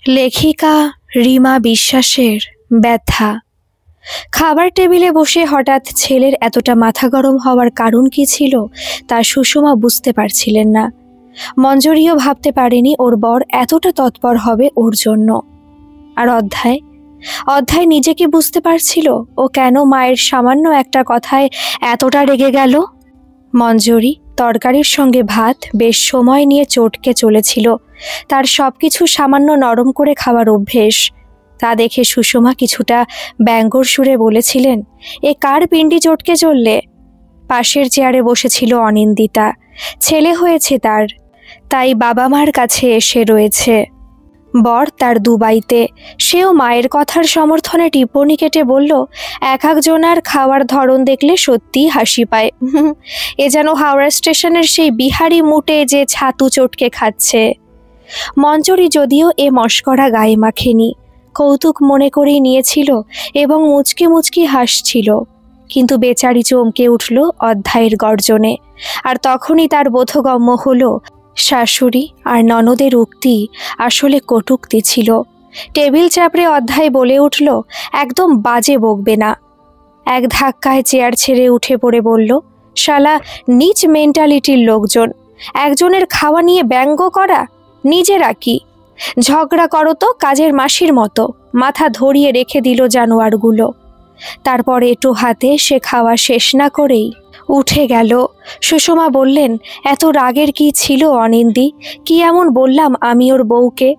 লেখিকা রিমা বিশ্বাসের ব্যথা। খাবার টেবিলে বসে হঠাৎ ছেলের এতটা মাথা গরম হওয়ার কারণ কি ছিল তা সুষমা বুঝতে পারছিলেন না। মঞ্জরিও ভাবতে পারেনি ওর বর এতটা তৎপর হবে ওর জন্য। আর অধ্যায় নিজেকে বুঝতে পারছিল ও কেন মায়ের সামান্য একটা কথায় এতটা রেগে গেল। মঞ্জরি তরকারির সঙ্গে ভাত বেশ সময় নিয়ে চটকে চলেছিল। তার সব কিছু সামান্য নরম করে খাওয়ার অভ্যেস। তা দেখে সুষমা কিছুটা ব্যঙ্গর সুরে বলেছিলেন, এ কার পিণ্ডি চটকে চললে? পাশের চেয়ারে বসেছিল অনিন্দিতা। ছেলে হয়েছে তার, তাই বাবা মার কাছে এসে রয়েছে। বর তার দুবাইতে। সেও মায়ের কথার সমর্থনে টিপ্পনি কেটে বলল, এক একজনার খাওয়ার ধরন দেখলে সত্যিই হাসি পায়। এ যেন হাওড়া স্টেশনের সেই বিহারি মুটে যে ছাতু চটকে খাচ্ছে। মঞ্জরি যদিও এ মশকরা গায়ে মাখেনি, কৌতুক মনে করেই নিয়েছিল এবং মুচকি মুচকি হাসছিল। কিন্তু বেচারি চমকে উঠল অধ্যায়ের গর্জনে। আর তখনই তার বোধগম্য হলো শাশুড়ি আর ননদের উক্তি আসলে কটূক্তি ছিল। টেবিল চাপড়ে অধ্যায় বলে উঠল, একদম বাজে বকবে না। এক ধাক্কায় চেয়ার ছেড়ে উঠে পড়ে বলল, শালা নিচ মেন্টালিটির লোকজন, একজনের খাওয়া নিয়ে ব্যঙ্গ করা। নিজেরা কি ঝগড়া করো তো কাজের মাসির মতো। মাথা ধরিয়ে রেখে দিল জানোয়ারগুলো। তারপর এটো হাতে সে খাওয়া শেষ না করেই উঠে গেল। সুষমা বললেন, এত রাগের কি ছিল অনিন্দি? কি এমন বললাম আমি ওর বউকে?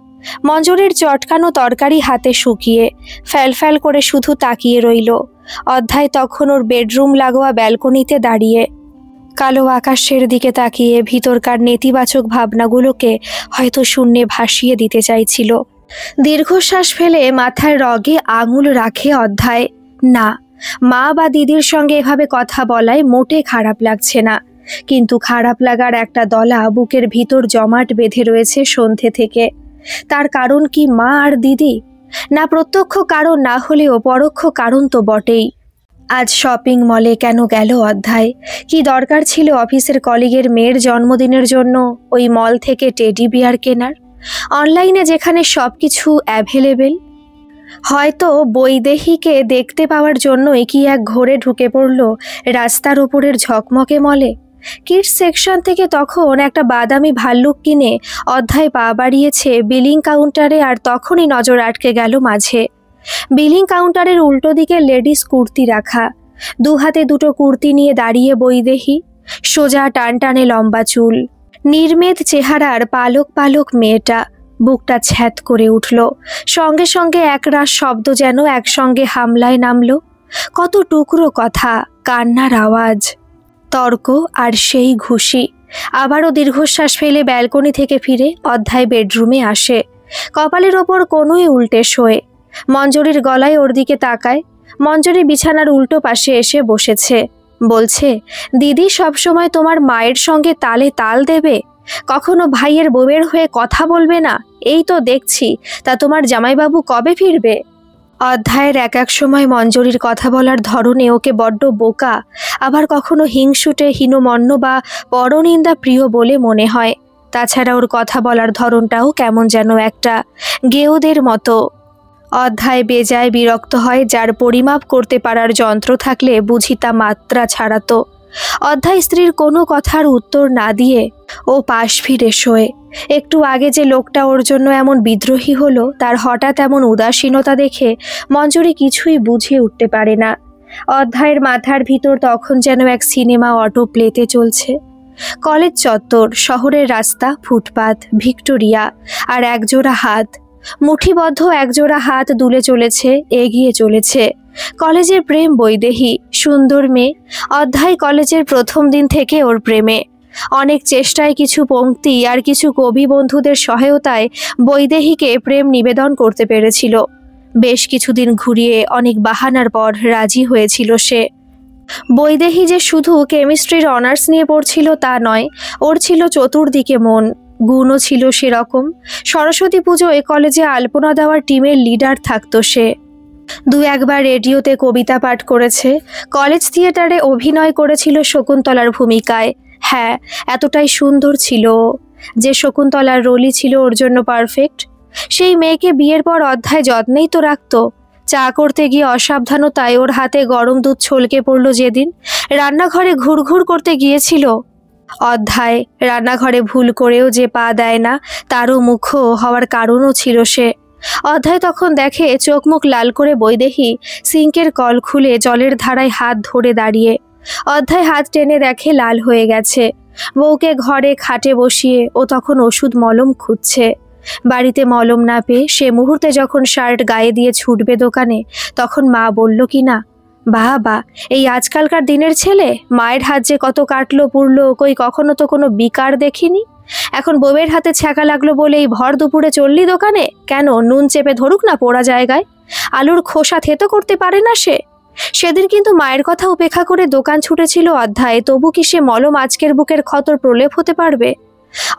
মঞ্জরির চটকানো তরকারি হাতে শুকিয়ে ফ্যাল করে শুধু তাকিয়ে রইল। অধ্যায় তখন ওর বেডরুম লাগোয়া ব্যালকনিতে দাঁড়িয়ে কালো আকাশের দিকে তাকিয়ে ভিতরকার নেতিবাচক ভাবনাগুলোকে হয়তো শূন্যে ভাসিয়ে দিতে চাইছিল। দীর্ঘশ্বাস ফেলে মাথায় রগে আঙুল রাখে অধ্যায়। না, মা বা দিদির সঙ্গে এভাবে কথা বলায় মোটে খারাপ লাগছে না, কিন্তু খারাপ লাগার একটা দলা বুকের ভিতর জমাট বেঁধে রয়েছে সন্ধে থেকে। তার কারণ কি মা আর দিদি? না, প্রত্যক্ষ কারণ না হলেও পরোক্ষ কারণ তো বটেই। আজ শপিং মলে কেন গেল অধ্যায়? কি দরকার ছিল অফিসের কলিগের মেয়ের জন্মদিনের জন্য ওই মল থেকে টেডি বিয়ার কেনার? অনলাইনে যেখানে সব কিছু অ্যাভেলেবেল। হয়তো বৈদেহীকে দেখতে পাওয়ার জন্যই কি এক ঘোরে ঢুকে পড়ল রাস্তার ওপরের ঝকমকে মলে। কিডস সেকশন থেকে তখন একটা বাদামি ভাল্লুক কিনে অধ্যায় পা বাড়িয়েছে বিলিং কাউন্টারে। আর তখনই নজর আটকে গেল মাঝে বিলিং কাউন্টারের উল্টো দিকে লেডিস কুর্তি রাখা। দু হাতে দুটো কুর্তি নিয়ে দাঁড়িয়ে বৈদেহী। সোজা টানটানে লম্বা চুল, নির্মেদ চেহারার পালক পালক মেয়েটা। বুকটা ছ্যাত করে উঠল। সঙ্গে সঙ্গে একরাশ শব্দ যেন একসঙ্গে হামলায় নামল। কত টুকরো কথা, কান্নার আওয়াজ, তর্ক আর সেই ঘুষি। আবারও দীর্ঘশ্বাস ফেলে ব্যালকনি থেকে ফিরে অধ্যায় বেডরুমে আসে। কপালের ওপর কোনোই উল্টে শোয়ে। মঞ্জরির গলায় ওর দিকে তাকায়। মঞ্জরি বিছানার উল্টো পাশে এসে বসেছে। বলছে, দিদি সবসময় তোমার মায়ের সঙ্গে তালে তাল দেবে, কখনো ভাইয়ের বউয়ের হয়ে কথা বলবে না। এই তো দেখছি, তা তোমার জামাইবাবু কবে ফিরবে? অধ্যায়ের এক সময় মঞ্জরির কথা বলার ধরনে ওকে বড্ড বোকা, আবার কখনো হিংসুটে, হীনমন্য বা পরনিন্দা প্রিয় বলে মনে হয়। তাছাড়া ওর কথা বলার ধরনটাও কেমন যেন একটা গেঁয়োদের মতো। অধ্যায় বেজায় বিরক্ত হয়। যার পরিমাপ করতে পারার যন্ত্র থাকলে বুঝি তা মাত্রা ছাড়াতো। অধ্যায় স্ত্রীর কোনো কথার উত্তর না দিয়ে ও পাশ ফিরে শোয়। একটু আগে যে লোকটা ওর জন্য এমন বিদ্রোহী হলো, তার হঠাৎ এমন উদাসীনতা দেখে মঞ্জরি কিছুই বুঝে উঠতে পারে না। অধ্যায়ের মাথার ভিতর তখন যেন এক সিনেমা অটো প্লেতে চলছে। কলেজ চত্বর, শহরের রাস্তা, ফুটপাত, ভিক্টোরিয়া, আর একজোড়া হাত, মুঠিবদ্ধ একজোড়া হাত দুলে চলেছে, এগিয়ে চলেছে। কলেজের প্রেম বৈদেহী, সুন্দর মেয়ে। অধ্যায় কলেজের প্রথম দিন থেকে ওর প্রেমে। অনেক চেষ্টায়, কিছু পংক্তি আর কিছু কবি বন্ধুদের সহায়তায় বৈদেহীকে প্রেম নিবেদন করতে পেরেছিল। বেশ কিছুদিন ঘুরিয়ে অনেক বাহানার পর রাজি হয়েছিল সে। বৈদেহী যে শুধু কেমিস্ট্রির অনার্স নিয়ে পড়ছিল তা নয়, ওর ছিল চতুর্দিকে মন, গুণও ছিল সেরকম। সরস্বতী পুজোয় কলেজে আলপনা দেওয়ার টিমের লিডার থাকতো সে। দু একবার রেডিওতে কবিতা পাঠ করেছে। কলেজ থিয়েটারে অভিনয় করেছিল শকুন্তলার ভূমিকায়। হ্যাঁ, এতটাই সুন্দর ছিল যে শকুন্তলার রোলই ছিল ওর জন্য পারফেক্ট। সেই মেয়েকে বিয়ের পর অধ্যায় যত্নেই তো রাখত। চা করতে গিয়ে অসাবধানতায় ওর হাতে গরম দুধ ছলকে পড়ল যেদিন। রান্নাঘরে ঘুরঘুর করতে গিয়েছিল অধ্যায়। রান্নাঘরে ভুল করেও যে পা দেয় না তারও মুখো হওয়ার কারণও ছিল সে। অধ্যায় তখন দেখে চোখ মুখ লাল করে বৈদেহী সিঙ্কের কল খুলে জলের ধারায় হাত ধরে দাঁড়িয়ে। অধ্যায় হাত টেনে দেখে লাল হয়ে গেছে। বউকে ঘরে খাটে বসিয়ে ও তখন ওষুধ মলম খুঁজছে। বাড়িতে মলম না পেয়ে সে মুহূর্তে যখন শার্ট গায়ে দিয়ে ছুটবে দোকানে, তখন মা বলল কি না, বাবা এই আজকালকার দিনের ছেলে, মায়ের হাত যে কত কাটলো পুড়লো, কই কখনো তো কোনো বিকার দেখিনি। এখন বউয়ের হাতে ছ্যাঁকা লাগলো বলে এই ভর দুপুরে চললি দোকানে? কেন, নুন চেপে ধরুক না পোড়া জায়গায়? আলুর খোসা থেতো করতে পারে না সে? সেদিন কিন্তু মায়ের কথা উপেক্ষা করে দোকান ছুটেছিল অধ্যায়, তবু কি সে মলম আজকের বুকের ক্ষতর প্রলেপ হতে পারবে?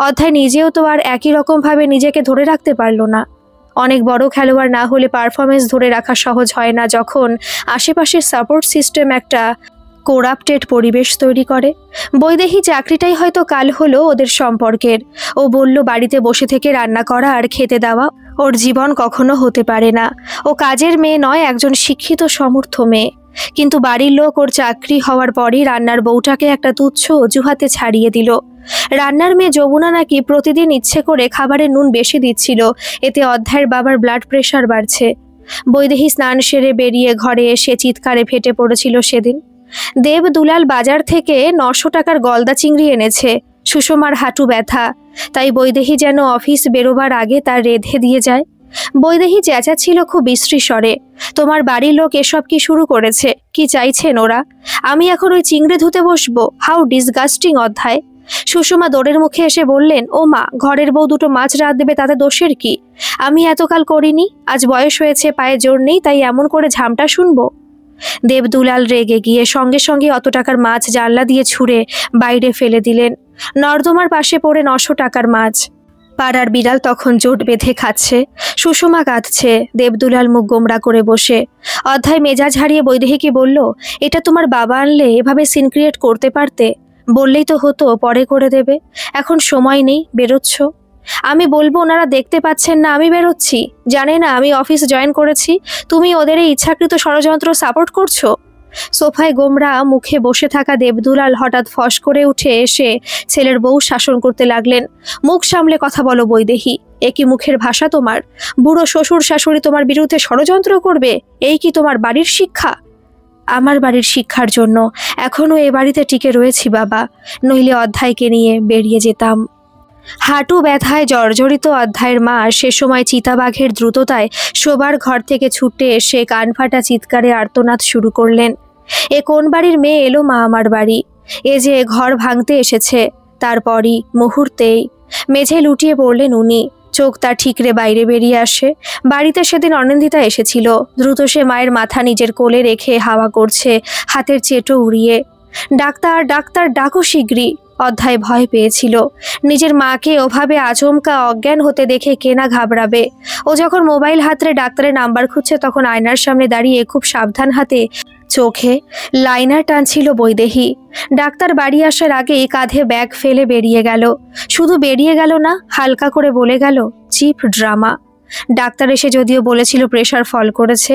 অধ্যায় নিজেও তো আর একই রকমভাবে নিজেকে ধরে রাখতে পারল না। অনেক বড় খেলোয়াড় না হলে পারফরমেন্স ধরে রাখা সহজ হয় না যখন আশেপাশের সাপোর্ট সিস্টেম একটা কোরাপ্টেড পরিবেশ তৈরি করে। বৈদেহী চাকরিটাই হয়তো কাল হলো ওদের সম্পর্কের। ও বলল বাড়িতে বসে থেকে রান্না করা আর খেতে দেওয়া ওর জীবন কখনো হতে পারে না। ও কাজের মেয়ে নয়, একজন শিক্ষিত সমর্থ মেয়ে। কিন্তু বাড়ির লোক ওর চাকরি হওয়ার পরই রান্নার বউটাকে একটা তুচ্ছ অজুহাতে ছাড়িয়ে দিল। রান্নার মেয়ে যমুনা নাকি প্রতিদিন ইচ্ছে করে খাবারে নুন বেশি দিচ্ছিল, এতে অধ্যায়ের বাবার ব্লাড প্রেশার বাড়ছে। বৈদেহী স্নান সেরে বেরিয়ে ঘরে এসে চিৎকারে ফেটে পড়েছিল সেদিন। দেব দুলাল বাজার থেকে 900 টাকার গলদা চিংড়ি এনেছে। সুষমার হাঁটু ব্যথা, তাই বৈদেহী যেন অফিস বেরোবার আগে তার রেঁধে দিয়ে যায়। বৈদেহী চেঁচাচ্ছিল খুব বিশ্রী স্বরে, তোমার বাড়ির লোক এসব কি শুরু করেছে? কি চাইছেন ওরা? আমি এখন ওই চিংড়ি ধুতে বসবো? হাউ ডিসগাস্টিং অধ্যায়। সুষমা দৌড়ের মুখে এসে বললেন, ও মা, ঘরের বউ দুটো মাছ রাত দেবে তাতে দোষের কি? আমি এতকাল করিনি, আজ বয়স হয়েছে, পায়ে জোর নেই, তাই এমন করে ঝামটা শুনবো? দেবদুলাল রেগে গিয়ে সঙ্গে সঙ্গে অত টাকার মাছ জানলা দিয়ে ছুঁড়ে বাইরে ফেলে দিলেন। নর্দমার পাশে পড়ে 900 টাকার মাছ। পাড়ার বিড়াল তখন জোট বেঁধে খাচ্ছে। সুষমা কাঁদছে, দেবদুলাল মুখ গোমড়া করে বসে। অধ্যায় মেজাজ হারিয়ে বৈদেহীকে বলল, এটা তোমার বাবা আনলে এভাবে সিন ক্রিয়েট করতে পারতে? বললেই তো হতো পরে করে দেবে। এখন সময় নেই, বেরোচ্ছ? আমি বলবো ওনারা দেখতে পাচ্ছেন না আমি বেরোচ্ছি? জানে না আমি অফিস জয়েন করেছি? তুমি ওদের এই ইচ্ছাকৃত ষড়যন্ত্র সাপোর্ট করছো? সোফায় গোমরা মুখে বসে থাকা দেবদুলাল হঠাৎ ফস করে উঠে এসে ছেলের বউ শাসন করতে লাগলেন। মুখ সামলে কথা বলো বৈদেহী, এ কি মুখের ভাষা তোমার? বুড়ো শ্বশুর শাশুড়ি তোমার বিরুদ্ধে ষড়যন্ত্র করবে, এই কি তোমার বাড়ির শিক্ষা? আমার বাড়ির শিক্ষার জন্য এখনও এ বাড়িতে টিকে রয়েছি বাবা, নইলে অধ্যায়কে নিয়ে বেরিয়ে যেতাম। হাঁটু ব্যথায় জর্জরিত অধ্যায়ের মা সে সময় চিতাবাঘের দ্রুততায় শোবার ঘর থেকে ছুটে এসে কানফাটা চিৎকারে আর্তনাদ শুরু করলেন। এ কোন বাড়ির মেয়ে এলো মা আমার বাড়ি? এ যে ঘর ভাঙতে এসেছে। তারপরই মুহূর্তেই মেঝে লুটিয়ে পড়লেন উনি। চোখ তার ঠিকরে বাইরে বেরিয়ে আসে। বাড়িতে সেদিন অনিন্দিতা এসেছিল। দ্রুত সে মায়ের মাথা নিজের কোলে রেখে হাওয়া করছে, হাতের চেটো উড়িয়ে। ডাক্তার ডাক্তার ডাকো শিগগিরই। অধ্যায় ভয় পেয়েছিল, নিজের মাকে ওভাবে আচমকা অজ্ঞান হতে দেখে কেনা ঘাবড়াবে। ও যখন মোবাইল হাতরে ডাক্তারের নাম্বার খুঁজছে তখন আয়নার সামনে দাঁড়িয়ে খুব সাবধান হাতে চোখে লাইনার টানছিল বৈদেহী। ডাক্তার বাড়ি আসার আগেই কাঁধে ব্যাগ ফেলে বেরিয়ে গেল। শুধু বেরিয়ে গেল না, হালকা করে বলে গেল, চিপ ড্রামা। ডাক্তার এসে যদিও বলেছিল প্রেশার ফল করেছে,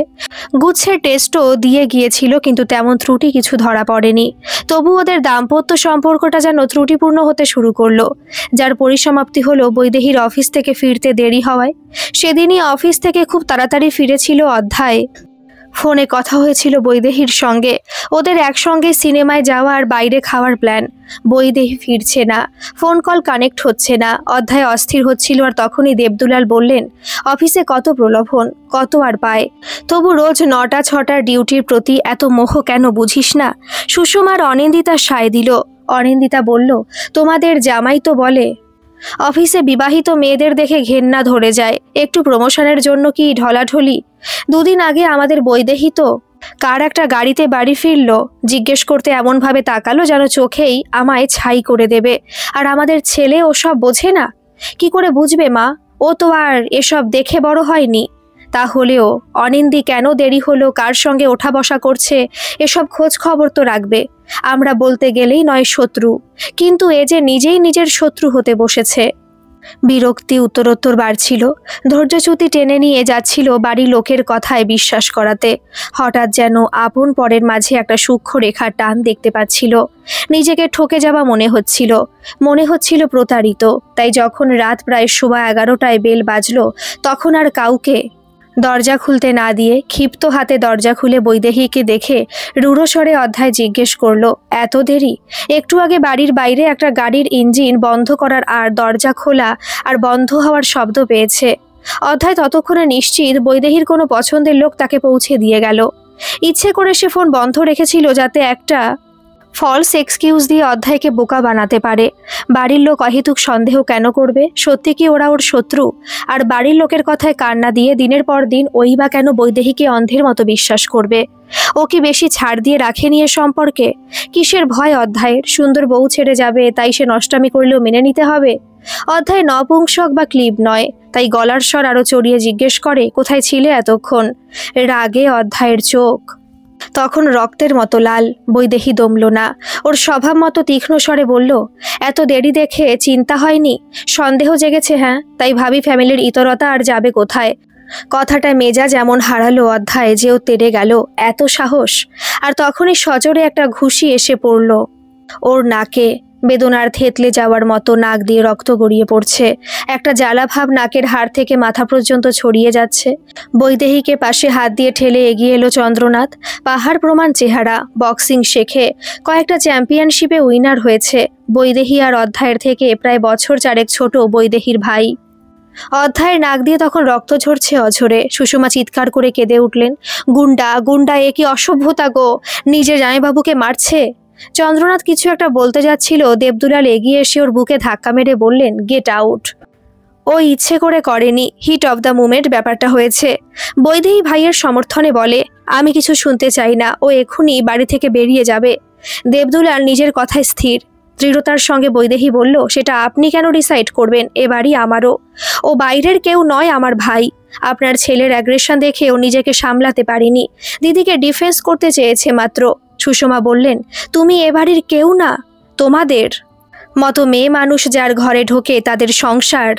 গুচ্ছের টেস্টও দিয়ে গিয়েছিল, কিন্তু তেমন ত্রুটি কিছু ধরা পড়েনি। তবু ওদের দাম্পত্য সম্পর্কটা যেন ত্রুটিপূর্ণ হতে শুরু করলো, যার পরিসমাপ্তি হলো বৈদেহীর অফিস থেকে ফিরতে দেরি হওয়ায়। সেদিনই অফিস থেকে খুব তাড়াতাড়ি ফিরেছিল অধ্যায়। ফোনে কথা হয়েছিল বৈদেহীর সঙ্গে, ওদের একসঙ্গে সিনেমায় যাওয়া আর বাইরে খাওয়ার প্ল্যান। বৈদেহী ফিরছে না, ফোন কল কানেক্ট হচ্ছে না। অধ্যায় অস্থির হচ্ছিল, আর তখনই দেবদুলাল বললেন, অফিসে কত প্রলোভন, কত আর পায়, তবু রোজ 9টা-6টার ডিউটির প্রতি এত মোহ কেন বুঝিস না? সুষমার অনিন্দিতা সায় দিল। অনিন্দিতা বলল, তোমাদের জামাই তো বলে অফিসে বিবাহিত মেয়েদের দেখে ঘেন্না ধরে যায়, একটু প্রমোশনের জন্য কি ঢলাঢলি? দুদিন আগে আমাদের বৈদেহী তো কার একটা গাড়িতে বাড়ি ফিরল, জিজ্ঞেস করতে এমনভাবে তাকালো যেন চোখেই আমায় ছাই করে দেবে। আর আমাদের ছেলে ওসব বোঝে না। কি করে বুঝবে মা? ও তো আর এসব দেখে বড় হয়নি। তাহলেও অনিন্দি কেন দেরি হলো, কার সঙ্গে ওঠা বসা করছে, এসব খোঁজ খবর তো রাখবে। আমরা বলতে গেলেই নয় শত্রু, কিন্তু এ যে নিজেই নিজের শত্রু হতে বসেছে। বিরক্তি উত্তরোত্তর বাড়ছিল। ধৈর্যচ্যুতি টেনে নিয়ে যাচ্ছিল বাড়ির লোকের কথায় বিশ্বাস করাতে। হঠাৎ যেন আপন পরের মাঝে একটা সূক্ষ্ম রেখার টান দেখতে পাচ্ছিল। নিজেকে ঠকে যাওয়া মনে হচ্ছিল প্রতারিত। তাই যখন রাত প্রায় 11:15টায় বেল বাজল, তখন আর কাউকে দরজা খুলতে না দিয়ে ক্ষিপ্ত হাতে দরজা খুলে বৈদেহীকে দেখে রূঢ় স্বরে অধ্যায় জিজ্ঞেস করলো, এত দেরি? একটু আগে বাড়ির বাইরে একটা গাড়ির ইঞ্জিন বন্ধ করার আর দরজা খোলা আর বন্ধ হওয়ার শব্দ পেয়েছে। অধ্যায় ততক্ষণে নিশ্চিত বৈদেহীর কোনো পছন্দের লোক তাকে পৌঁছে দিয়ে গেল। ইচ্ছে করে সে ফোন বন্ধ রেখেছিল যাতে একটা ফলস এক্সকিউজ দিয়ে অধ্যায়কে বোকা বানাতে পারে। বাড়ির লোক অহেতুক সন্দেহ কেন করবে? সত্যি কি ওরা ওর শত্রু? আর বাড়ির লোকের কথায় কান না দিয়ে দিনের পর দিন ওই বা কেন বৈদেহীকে অন্ধের মতো বিশ্বাস করবে? ও কি বেশি ছাড় দিয়ে রাখেনি এ সম্পর্কে? কিসের ভয় অধ্যায়ের? সুন্দর বউ ছেড়ে যাবে তাই সে নষ্টামি করলেও মেনে নিতে হবে? অধ্যায় নপুংসক বা ক্লিব নয়, তাই গলার স্বর আরো চড়িয়ে জিজ্ঞেস করে, কোথায় ছিলে এতক্ষণ? রাগে অধ্যায়ের চোখ তখন রক্তের মতো লাল। বৈদেহী দমল না। ওর স্বভাব মতো তীক্ষ্ণ স্বরে বলল, এত দেরি দেখে চিন্তা হয়নি? সন্দেহ জেগেছে? হ্যাঁ, তাই ভাবি ফ্যামিলির ইতরতা আর যাবে কোথায়? কথাটা মেজাজ এমন হারালো অধ্যায় যে ও তেড়ে গেল। এত সাহস! আর তখনই সজোরে একটা ঘুষি এসে পড়ল ওর নাকে। বেদনার থেতলে যাওয়ার মতো নাক দিয়ে রক্ত গড়িয়ে পড়ছে। একটা জ্বালা ভাব নাকের হাড় থেকে মাথা পর্যন্ত ছড়িয়ে যাচ্ছে। বৈদেহীকে পাশে হাত দিয়ে ঠেলে এগিয়ে এলো চন্দ্রনাথ। পাহাড় প্রমাণ চেহারা, বক্সিং শেখে, কয়েকটা চ্যাম্পিয়নশিপে উইনার হয়েছে। বৈদেহী আর অধ্যায়ের থেকে প্রায় বছর 4 ছোট বৈদেহীর ভাই। অধ্যায়ের নাক দিয়ে তখন রক্ত ঝরছে অঝরে। সুষমা চিৎকার করে কেঁদে উঠলেন, গুন্ডা গুন্ডা, এ কি অসভ্যতা গো! নিজের জামাইবাবুকে মারছে। চন্দ্রনাথ কিছু একটা বলতে যাচ্ছিল, দেবদুলাল এগিয়ে এসে ওর বুকে ধাক্কা মেরে বললেন, গেট আউট। ও ইচ্ছে করে করেনি, হিট অব দ্য মুমেন্ট ব্যাপারটা হয়েছে। বৈদেহী ভাইয়ের সমর্থনে বলে, আমি কিছু শুনতে চাই না, ও এক্ষুনি বাড়ি থেকে বেরিয়ে যাবে। দেবদুলাল নিজের কথায় স্থির। দৃঢ়তার সঙ্গে বৈদেহী বলল, সেটা আপনি কেন ডিসাইড করবেন? এ বাড়ি আমারও। ও বাইরের কেউ নয়, আমার ভাই। আপনার ছেলের অ্যাগ্রেশন দেখে ও নিজেকে সামলাতে পারেনি, দিদিকে ডিফেন্স করতে চেয়েছে মাত্র। সুষমা বললেন, তুমি এ বাড়ির কেউ না। তোমাদের মতো মেয়ে মানুষ যার ঘরে ঢোকে তাদের সংসার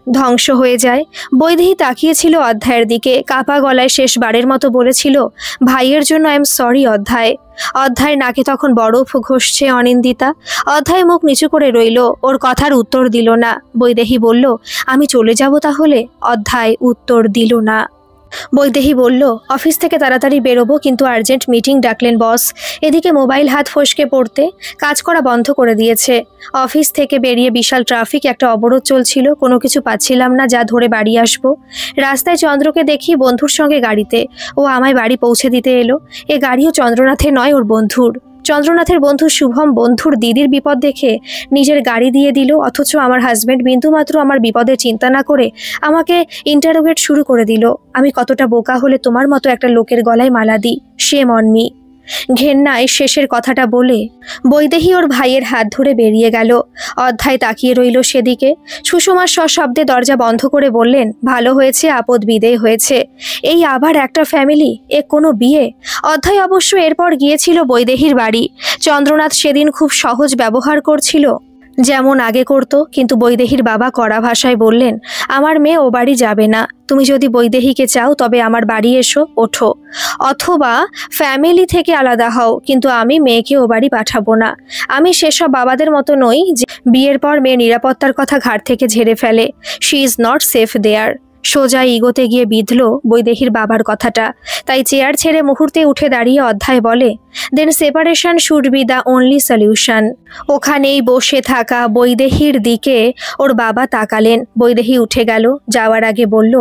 ধ্বংস হয়ে যায়। বৈদেহী তাকিয়েছিল অধ্যায়ের দিকে, কাপা গলায় শেষবারের মতো বলেছিল, ভাইয়ের জন্য আই এম সরি অধ্যায়। অধ্যায়ের নাকে তখন বরফ ঘষছে অনিন্দিতা। অধ্যায় মুখ নিচু করে রইল, ওর কথার উত্তর দিল না। বৈদেহী বলল, আমি চলে যাব তাহলে? অধ্যায় উত্তর দিল না। বৈদেহী বলল, অফিস থেকে তাড়াতাড়ি বেরোবো, কিন্তু আর্জেন্ট মিটিং ডাকলেন বস। এদিকে মোবাইল হাত ফসকে পড়তে কাজ করা বন্ধ করে দিয়েছে। অফিস থেকে বেরিয়ে বিশাল ট্রাফিক, একটা অবরোধ চলছিল। কোনো কিছু পাচ্ছিলাম না যা ধরে বাড়ি আসবো। রাস্তায় চন্দ্রকে দেখি বন্ধুর সঙ্গে গাড়িতে। ও আমায় বাড়ি পৌঁছে দিতে এলো। এ গাড়িও চন্দ্রনাথের নয়, ওর বন্ধুর। চন্দ্রনাথের বন্ধু শুভম বন্ধুর দিদির বিপদ দেখে নিজের গাড়ি দিয়ে দিল, অথচ আমার হাজব্যান্ড বিন্দুমাত্র আমার বিপদের চিন্তা না করে আমাকে ইন্টারোগেট শুরু করে দিল। আমি কতটা বোকা হলে তোমার মতো একটা লোকের গলায় মালা দিই? Shame on me. ঘেন্নায় শেষের কথাটা বলে বৈদেহী ওর ভাইয়ের হাত ধরে বেরিয়ে গেল। অধ্যায় তাকিয়ে রইল সেদিকে। সুষমা সশব্দে দরজা বন্ধ করে বললেন, ভালো হয়েছে আপদ বিদেয় হয়েছে। এই আবার একটা ফ্যামিলি, এ কোনো বিয়ে? অধ্যায় অবশ্য এরপর গিয়েছিল বৈদেহীর বাড়ি। চন্দ্রনাথ সেদিন খুব সহজ ব্যবহার করছিল, যেমন আগে করত, কিন্তু বৈদেহীর বাবা কড়া ভাষায় বললেন, আমার মেয়ে ও বাড়ি যাবে না। তুমি যদি বৈদেহীকে চাও তবে আমার বাড়ি এসো, ওঠো, অথবা ফ্যামিলি থেকে আলাদা হও, কিন্তু আমি মেয়েকে ও বাড়ি পাঠাবো না। আমি সেসব বাবাদের মতো নই যে বিয়ের পর মেয়ের নিরাপত্তার কথা ঘাট থেকে ঝেড়ে ফেলে। শি ইজ নট সেফ দেয়ার। সোজা ইগোতে গিয়ে বিঁধল বৈদেহীর বাবার কথাটা। তাই চেয়ার ছেড়ে মুহূর্তে উঠে দাঁড়িয়ে অধ্যায় বলে, then separation should be the only solution. ওখানেই বসে থাকা বৈদেহীর দিকে ওর বাবা তাকালেন। বৈদেহী উঠে গেল। যাওয়ার আগে বলল,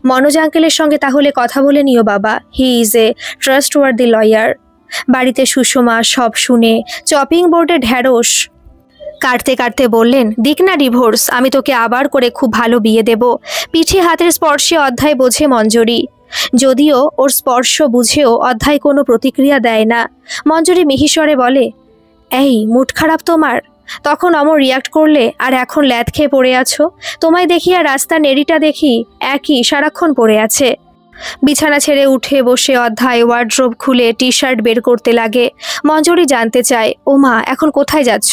মনোজ আঙ্কেলের সঙ্গে তাহলে কথা বলে নিও বাবা, he is a trustworthy lawyer. বাড়িতে সুষমা সব শুনে চপিং বোর্ডে ঢ্যাঁড়স কাটতে কাটতে বললেন, দিক না ডিভোর্স, আমি তোকে আবার করে খুব ভালো বিয়ে দেব। পিঠে হাতের স্পর্শে অধ্যায় বোঝে মঞ্জরি। যদিও ওর স্পর্শ বুঝেও অধ্যায় কোনো প্রতিক্রিয়া দেয় না। মঞ্জরি মিহিস্বরে বলে, এই মুড খারাপ তোমার? তখন অমর রিয়াক্ট করলে, আর এখন ল্যাদ খেয়ে পড়ে আছো? তোমায় দেখি আর রাস্তা নেড়িটা দেখি একই, সারাক্ষণ পড়ে আছে। বিছানা ছেড়ে উঠে বসে অধ্যায় ওয়ার্ড্রোব খুলে টি শার্ট বের করতে লাগে। মঞ্জরি জানতে চায়, ও মা এখন কোথায় যাচ্ছ?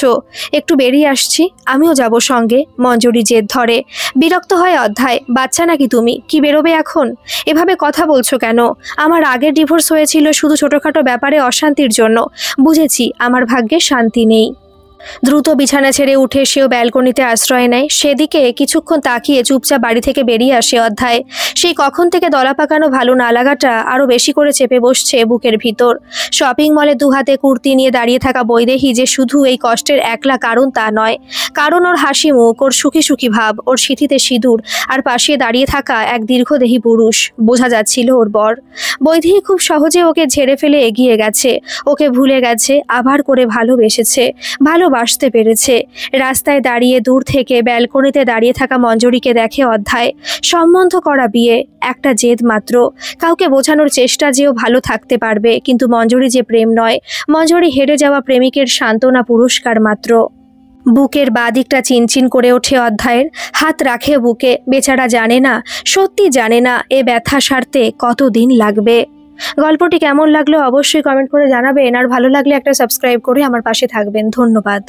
একটু বেরিয়ে আসছি, আমিও যাব সঙ্গে। মঞ্জরি জেদ ধরে। বিরক্ত হয় অধ্যায়, বাচ্চা নাকি তুমি, কি বেরোবে এখন? এভাবে কথা বলছো কেন? আমার আগের ডিভোর্স হয়েছিল শুধু ছোটখাটো ব্যাপারে অশান্তির জন্য। বুঝেছি আমার ভাগ্যে শান্তি নেই। দ্রুত বিছানা ছেড়ে উঠে সেও ব্যালকনিতে আশ্রয় নেয়। সেদিকে কিছুক্ষণ তাকিয়ে চুপচাপ বাড়ি থেকে বেরিয়ে আসে অধ্যায়। সেই কখন থেকে দলা পাকানো ভালো না লাগাটা আরও বেশি করে চেপে বসছে বুকের ভিতর। শপিং মলে দুহাতে কুর্তি নিয়ে দাঁড়িয়ে থাকা বৈদেহী যে শুধু এই কষ্টের একলা কারণ তা নয়, কারণ ওর হাসি মুখ, ওর সুখী সুখী ভাব, ওর সিঁথিতে সিঁদুর, আর পাশে দাঁড়িয়ে থাকা এক দীর্ঘদেহী পুরুষ। বোঝা যাচ্ছিল ওর বর। বৈদেহী খুব সহজে ওকে ঝেড়ে ফেলে এগিয়ে গেছে, ওকে ভুলে গেছে, আবার করে ভালোবেসেছে, ভালোবাসতে পেরেছে। রাস্তায় দাঁড়িয়ে দূর থেকে ব্যালকনিতে দাঁড়িয়ে থাকা মঞ্জরিকে দেখে অধ্যায়। সম্বন্ধ করা বিয়ে, একটা জেদ মাত্র, কাউকে বোঝানোর চেষ্টা যেও ভালো থাকতে পারবে, কিন্তু মঞ্জরি যে প্রেম নয়, মঞ্জরি হেরে যাওয়া প্রেমিকের সান্ত্বনা পুরস্কার মাত্র। বুকের বাদিকটা চিনচিন করে ওঠে অধ্যায়ের। হাত রাখে বুকে। বেচারা জানে না, সত্যি জানে না এ ব্যথা সারতে কতদিন লাগবে। গল্পটি কেমন লাগলো অবশ্যই কমেন্ট করে জানাবেন, আর ভালো লাগলে একটা সাবস্ক্রাইব করে আমার পাশে থাকবেন। ধন্যবাদ।